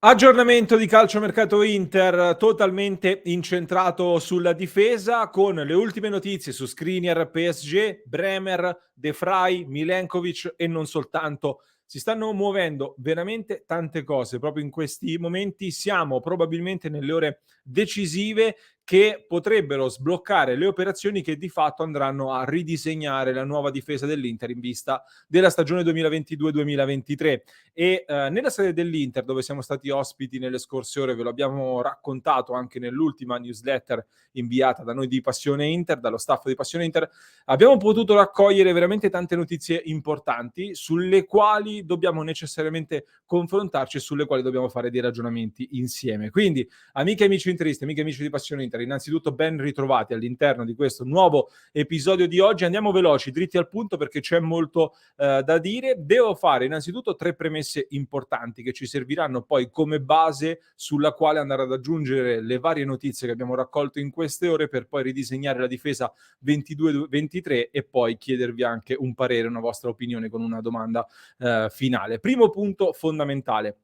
Aggiornamento di calciomercato Inter totalmente incentrato sulla difesa con le ultime notizie su Skriniar, PSG, Bremer, De Vrij, Milenkovic e non soltanto. Si stanno muovendo veramente tante cose proprio in questi momenti. Siamo probabilmente nelle ore decisive che potrebbero sbloccare le operazioni che di fatto andranno a ridisegnare la nuova difesa dell'Inter in vista della stagione 2022-2023. E nella sede dell'Inter, dove siamo stati ospiti nelle scorse ore, ve lo abbiamo raccontato anche nell'ultima newsletter inviata da noi di Passione Inter, dallo staff di Passione Inter, abbiamo potuto raccogliere veramente tante notizie importanti sulle quali dobbiamo necessariamente confrontarci e sulle quali dobbiamo fare dei ragionamenti insieme. Quindi, amiche e amici interisti, amiche e amici di Passione Inter, innanzitutto ben ritrovati all'interno di questo nuovo episodio di oggi. Andiamo veloci, dritti al punto, perché c'è molto da dire. Devo fare innanzitutto tre premesse importanti che ci serviranno poi come base sulla quale andare ad aggiungere le varie notizie che abbiamo raccolto in queste ore per poi ridisegnare la difesa 22-23 e poi chiedervi anche un parere, una vostra opinione con una domanda finale. Primo punto fondamentale.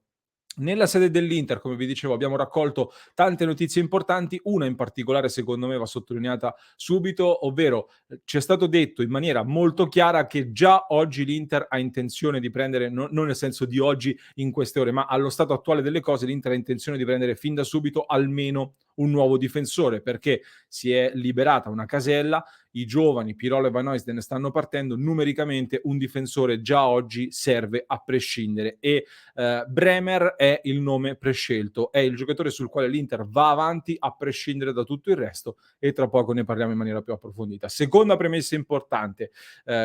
Nella sede dell'Inter, come vi dicevo, abbiamo raccolto tante notizie importanti, una in particolare secondo me va sottolineata subito, ovvero ci è stato detto in maniera molto chiara che già oggi l'Inter ha intenzione di prendere, non nel senso di oggi in queste ore, ma allo stato attuale delle cose l'Inter ha intenzione di prendere fin da subito almeno un nuovo difensore, perché si è liberata una casella, i giovani Pirolo e Van Oysden stanno partendo, numericamente un difensore già oggi serve a prescindere e Bremer è il nome prescelto, è il giocatore sul quale l'Inter va avanti a prescindere da tutto il resto e tra poco ne parliamo in maniera più approfondita. Seconda premessa importante,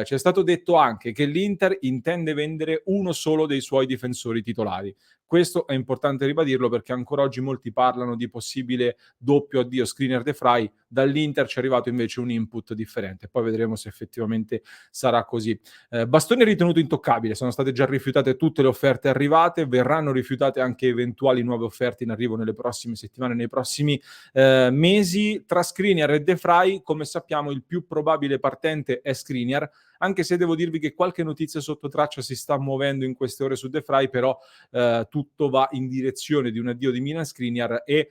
ci è stato detto anche che l'Inter intende vendere uno solo dei suoi difensori titolari. Questo è importante ribadirlo perché ancora oggi molti parlano di possibile doppio addio Skriniar-De Vrij, dall'Inter ci è arrivato invece un input differente, poi vedremo se effettivamente sarà così. Bastoni è ritenuto intoccabile, sono state già rifiutate tutte le offerte arrivate, verranno rifiutate anche eventuali nuove offerte in arrivo nelle prossime settimane, nei prossimi mesi. Tra Skriniar e De Vrij, come sappiamo, il più probabile partente è Skriniar, anche se devo dirvi che qualche notizia sotto traccia si sta muovendo in queste ore su De Vrij, però tutto va in direzione di un addio di Milan Skriniar e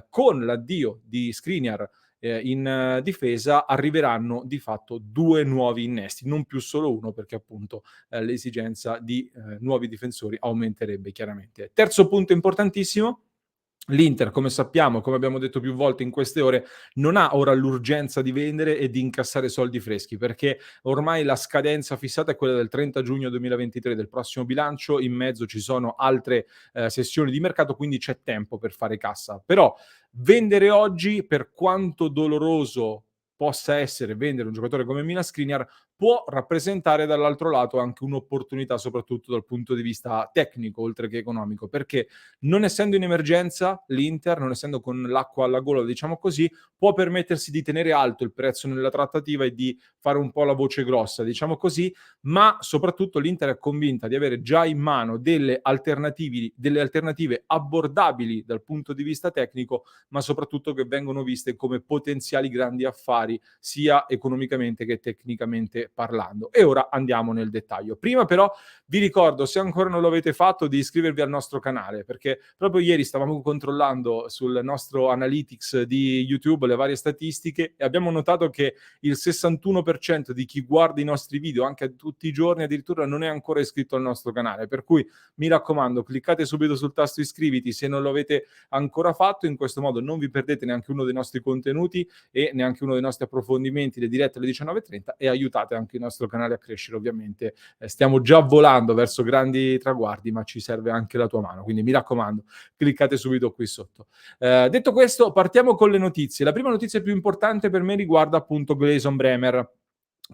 con l'addio di Skriniar in difesa arriveranno di fatto due nuovi innesti, non più solo uno, perché appunto l'esigenza di nuovi difensori aumenterebbe chiaramente. Terzo punto importantissimo. L'Inter, come sappiamo, come abbiamo detto più volte in queste ore, non ha ora l'urgenza di vendere e di incassare soldi freschi, perché ormai la scadenza fissata è quella del 30 giugno 2023 del prossimo bilancio, in mezzo ci sono altre sessioni di mercato, quindi c'è tempo per fare cassa. Però vendere oggi, per quanto doloroso possa essere vendere un giocatore come Milan Skriniar, può rappresentare dall'altro lato anche un'opportunità, soprattutto dal punto di vista tecnico, oltre che economico, perché non essendo in emergenza l'Inter, non essendo con l'acqua alla gola, diciamo così, può permettersi di tenere alto il prezzo nella trattativa e di fare un po' la voce grossa, diciamo così, ma soprattutto l'Inter è convinta di avere già in mano delle alternative abbordabili dal punto di vista tecnico, ma soprattutto che vengono viste come potenziali grandi affari, sia economicamente che tecnicamente parlando. E ora andiamo nel dettaglio. Prima però vi ricordo, se ancora non lo avete fatto, di iscrivervi al nostro canale, perché proprio ieri stavamo controllando sul nostro analytics di YouTube le varie statistiche e abbiamo notato che il 61% di chi guarda i nostri video anche tutti i giorni addirittura non è ancora iscritto al nostro canale, per cui mi raccomando, cliccate subito sul tasto iscriviti se non lo avete ancora fatto, in questo modo non vi perdete neanche uno dei nostri contenuti e neanche uno dei nostri approfondimenti, le dirette alle 19:30 e aiutate anche il nostro canale a crescere ovviamente. Stiamo già volando verso grandi traguardi, ma ci serve anche la tua mano, quindi mi raccomando, cliccate subito qui sotto. Detto questo, partiamo con le notizie. La prima notizia più importante per me riguarda appunto Gleison Bremer,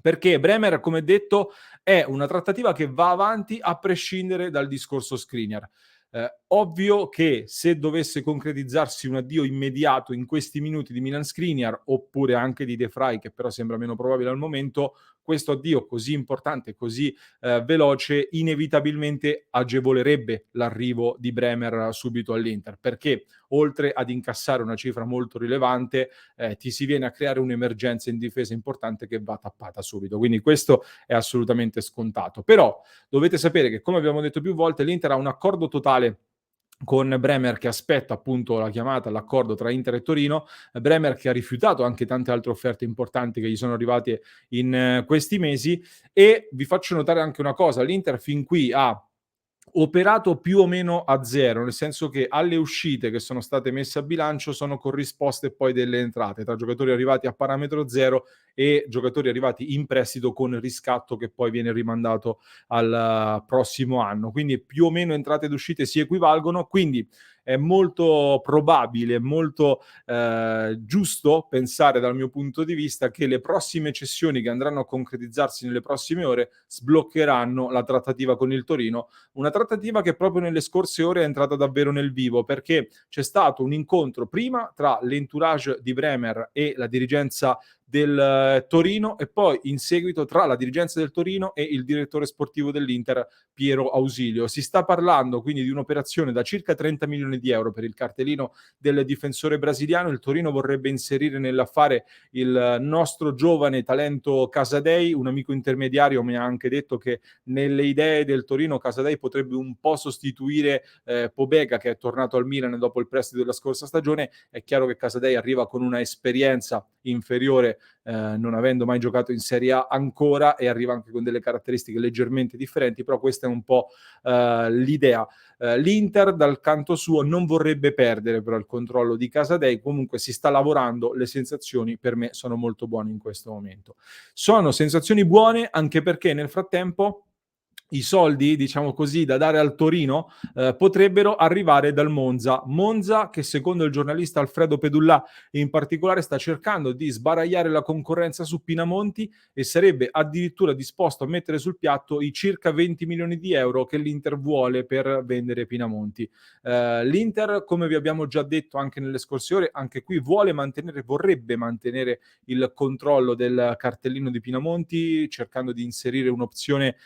perché Bremer, come detto, è una trattativa che va avanti a prescindere dal discorso Skriniar. Ovvio che se dovesse concretizzarsi un addio immediato in questi minuti di Milan Skriniar, oppure anche di De Vrij, che però sembra meno probabile al momento, questo addio così importante, così veloce, inevitabilmente agevolerebbe l'arrivo di Bremer subito all'Inter, perché oltre ad incassare una cifra molto rilevante, ti si viene a creare un'emergenza in difesa importante che va tappata subito. Quindi questo è assolutamente scontato. Però dovete sapere che, come abbiamo detto più volte, l'Inter ha un accordo totale con Bremer che aspetta appunto la chiamata, l'accordo tra Inter e Torino, Bremer che ha rifiutato anche tante altre offerte importanti che gli sono arrivate in questi mesi. E vi faccio notare anche una cosa: l'Inter fin qui ha operato più o meno a zero, nel senso che alle uscite che sono state messe a bilancio sono corrisposte poi delle entrate, tra giocatori arrivati a parametro zero e giocatori arrivati in prestito con riscatto che poi viene rimandato al prossimo anno. Quindi più o meno entrate ed uscite si equivalgono, quindi è molto probabile, molto giusto pensare dal mio punto di vista che le prossime cessioni che andranno a concretizzarsi nelle prossime ore sbloccheranno la trattativa con il Torino, una trattativa che proprio nelle scorse ore è entrata davvero nel vivo, perché c'è stato un incontro prima tra l'entourage di Bremer e la dirigenza del Torino, e poi in seguito tra la dirigenza del Torino e il direttore sportivo dell'Inter Piero Ausilio. Si sta parlando quindi di un'operazione da circa 30 milioni di euro per il cartellino del difensore brasiliano. Il Torino vorrebbe inserire nell'affare il nostro giovane talento Casadei. Un amico intermediario mi ha anche detto che nelle idee del Torino Casadei potrebbe un po' sostituire Pobega, che è tornato al Milan dopo il prestito della scorsa stagione. È chiaro che Casadei arriva con una esperienza inferiore, non avendo mai giocato in Serie A ancora, e arriva anche con delle caratteristiche leggermente differenti, però questa è un po' l'idea. L'Inter dal canto suo non vorrebbe perdere però il controllo di Casadei, comunque si sta lavorando, le sensazioni per me sono molto buone in questo momento. Sono sensazioni buone anche perché nel frattempo i soldi, diciamo così, da dare al Torino potrebbero arrivare dal Monza. Monza che secondo il giornalista Alfredo Pedullà in particolare sta cercando di sbaragliare la concorrenza su Pinamonti e sarebbe addirittura disposto a mettere sul piatto i circa 20 milioni di euro che l'Inter vuole per vendere Pinamonti. L'Inter, come vi abbiamo già detto anche nelle scorse ore, anche qui vorrebbe mantenere il controllo del cartellino di Pinamonti, cercando di inserire un'opzione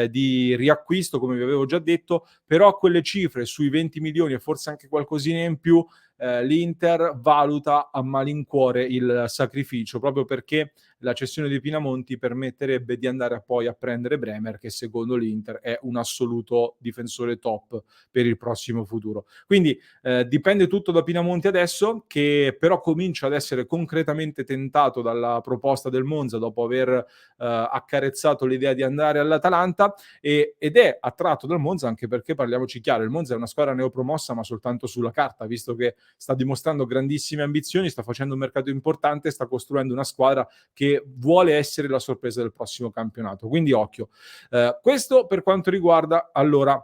di riacquisto, come vi avevo già detto, però quelle cifre sui 20 milioni e forse anche qualcosina in più, l'Inter valuta a malincuore il sacrificio, proprio perché la cessione di Pinamonti permetterebbe di andare poi a prendere Bremer, che secondo l'Inter è un assoluto difensore top per il prossimo futuro. Quindi dipende tutto da Pinamonti adesso, che però comincia ad essere concretamente tentato dalla proposta del Monza dopo aver accarezzato l'idea di andare all'Atalanta, ed è attratto dal Monza anche perché, parliamoci chiaro, il Monza è una squadra neopromossa ma soltanto sulla carta, visto che sta dimostrando grandissime ambizioni, sta facendo un mercato importante, sta costruendo una squadra che vuole essere la sorpresa del prossimo campionato. Quindi occhio. Questo per quanto riguarda allora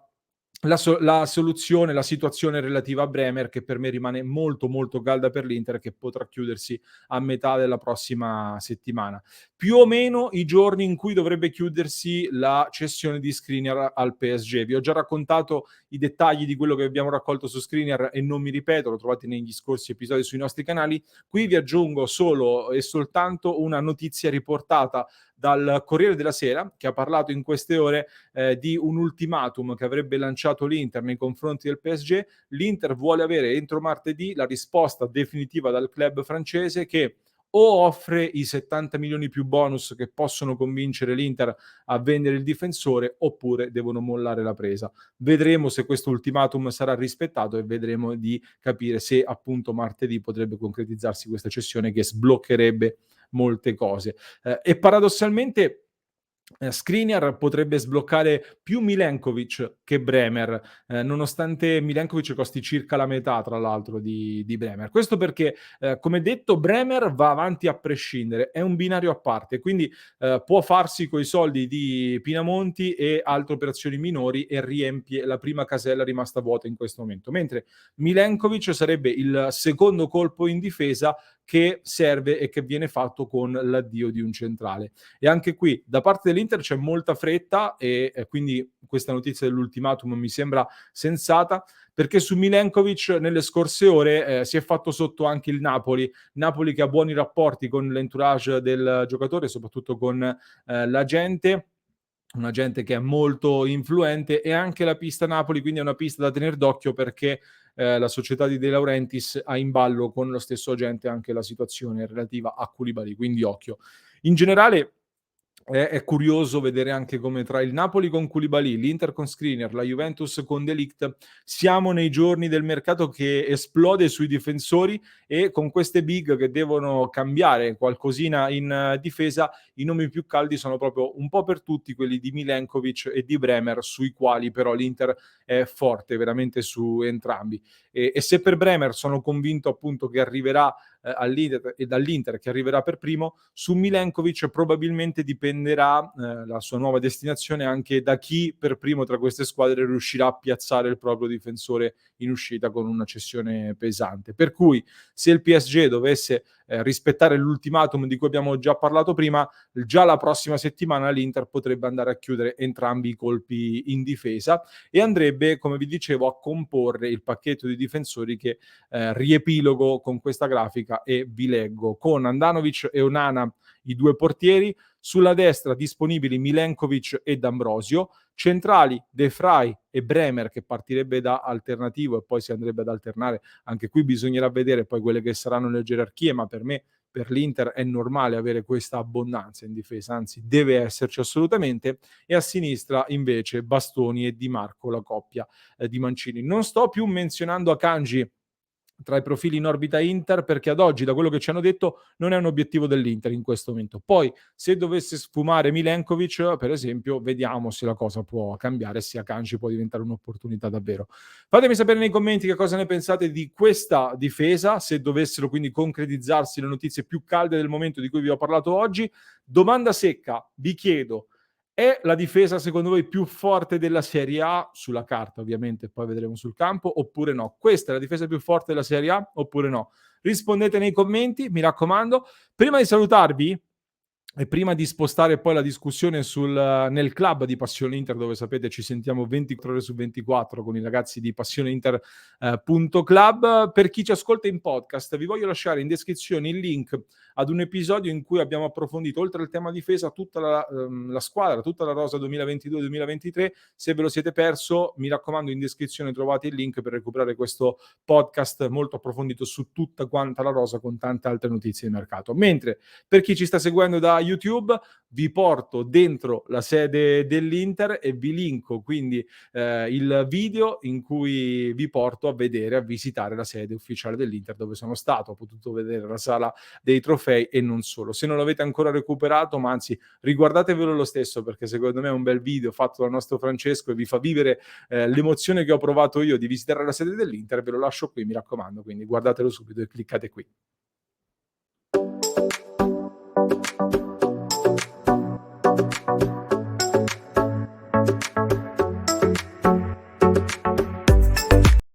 la soluzione, la situazione relativa a Bremer, che per me rimane molto molto calda per l'Inter, che potrà chiudersi a metà della prossima settimana. Più o meno i giorni in cui dovrebbe chiudersi la cessione di Skriniar al PSG. Vi ho già raccontato i dettagli di quello che abbiamo raccolto su Skriniar e non mi ripeto, lo trovate negli scorsi episodi sui nostri canali. Qui vi aggiungo solo e soltanto una notizia riportata dal Corriere della Sera, che ha parlato in queste ore di un ultimatum che avrebbe lanciato l'Inter nei confronti del PSG. L'Inter vuole avere entro martedì la risposta definitiva dal club francese, che o offre i 70 milioni più bonus che possono convincere l'Inter a vendere il difensore, oppure devono mollare la presa. Vedremo se questo ultimatum sarà rispettato e vedremo di capire se appunto martedì potrebbe concretizzarsi questa cessione che sbloccherebbe molte cose. E paradossalmente Skriniar potrebbe sbloccare più Milenkovic che Bremer, nonostante Milenkovic costi circa la metà, tra l'altro, di Bremer. Questo perché, come detto, Bremer va avanti a prescindere, è un binario a parte, quindi può farsi coi soldi di Pinamonti e altre operazioni minori e riempie la prima casella rimasta vuota in questo momento. Mentre Milenkovic sarebbe il secondo colpo in difesa che serve e che viene fatto con l'addio di un centrale. E anche qui da parte dell'Inter c'è molta fretta e quindi questa notizia dell'ultimatum mi sembra sensata, perché su Milenkovic nelle scorse ore si è fatto sotto anche il Napoli che ha buoni rapporti con l'entourage del giocatore, soprattutto con l'agente, un agente che è molto influente, e anche la pista Napoli, quindi è una pista da tener d'occhio, perché la società di De Laurentiis ha in ballo con lo stesso agente anche la situazione relativa a Koulibaly, quindi occhio. In generale È curioso vedere anche come tra il Napoli con Koulibaly, l'Inter con Skriniar, la Juventus con De Ligt, siamo nei giorni del mercato che esplode sui difensori e con queste big che devono cambiare qualcosina in difesa, i nomi più caldi sono proprio un po' per tutti quelli di Milenkovic e di Bremer, sui quali però l'Inter è forte veramente su entrambi. E se per Bremer sono convinto appunto che arriverà all'Inter e dall'Inter che arriverà per primo, su Milenkovic probabilmente dipenderà la sua nuova destinazione anche da chi per primo tra queste squadre riuscirà a piazzare il proprio difensore in uscita con una cessione pesante. Per cui se il PSG dovesse rispettare l'ultimatum di cui abbiamo già parlato prima, già la prossima settimana l'Inter potrebbe andare a chiudere entrambi i colpi in difesa e andrebbe, come vi dicevo, a comporre il pacchetto di difensori che riepilogo con questa grafica e vi leggo. Con Andanovic e Onana i due portieri, sulla destra disponibili Milenkovic e D'Ambrosio, centrali De Vrij e Bremer che partirebbe da alternativo e poi si andrebbe ad alternare, anche qui bisognerà vedere poi quelle che saranno le gerarchie, ma per me per l'Inter è normale avere questa abbondanza in difesa, anzi deve esserci assolutamente, e a sinistra invece Bastoni e Di Marco, la coppia di Mancini. Non sto più menzionando Akanji tra i profili in orbita Inter perché ad oggi, da quello che ci hanno detto, non è un obiettivo dell'Inter in questo momento. Poi, se dovesse sfumare Milenkovic, per esempio, vediamo se la cosa può cambiare, se Akanji può diventare un'opportunità davvero. Fatemi sapere nei commenti che cosa ne pensate di questa difesa, se dovessero quindi concretizzarsi le notizie più calde del momento di cui vi ho parlato oggi. Domanda secca, vi chiedo, è la difesa secondo voi più forte della Serie A, sulla carta ovviamente, poi vedremo sul campo, oppure no? Questa è la difesa più forte della Serie A, oppure no? Rispondete nei commenti, mi raccomando. Prima di salutarvi, e prima di spostare poi la discussione nel club di Passione Inter, dove sapete ci sentiamo 24 ore su 24 con i ragazzi di passioneinter.club, per chi ci ascolta in podcast, vi voglio lasciare in descrizione il link ad un episodio in cui abbiamo approfondito, oltre al tema difesa, tutta la squadra, tutta la rosa 2022-2023. Se ve lo siete perso, mi raccomando, in descrizione trovate il link per recuperare questo podcast molto approfondito su tutta quanta la rosa con tante altre notizie di mercato. Mentre per chi ci sta seguendo da YouTube, vi porto dentro la sede dell'Inter e vi linko quindi il video in cui vi porto a vedere, a visitare la sede ufficiale dell'Inter dove sono stato, ho potuto vedere la sala dei trofei e non solo. Se non l'avete ancora recuperato, ma anzi riguardatevelo lo stesso perché secondo me è un bel video fatto dal nostro Francesco e vi fa vivere l'emozione che ho provato io di visitare la sede dell'Inter. Ve lo lascio qui, mi raccomando, quindi guardatelo subito e cliccate qui.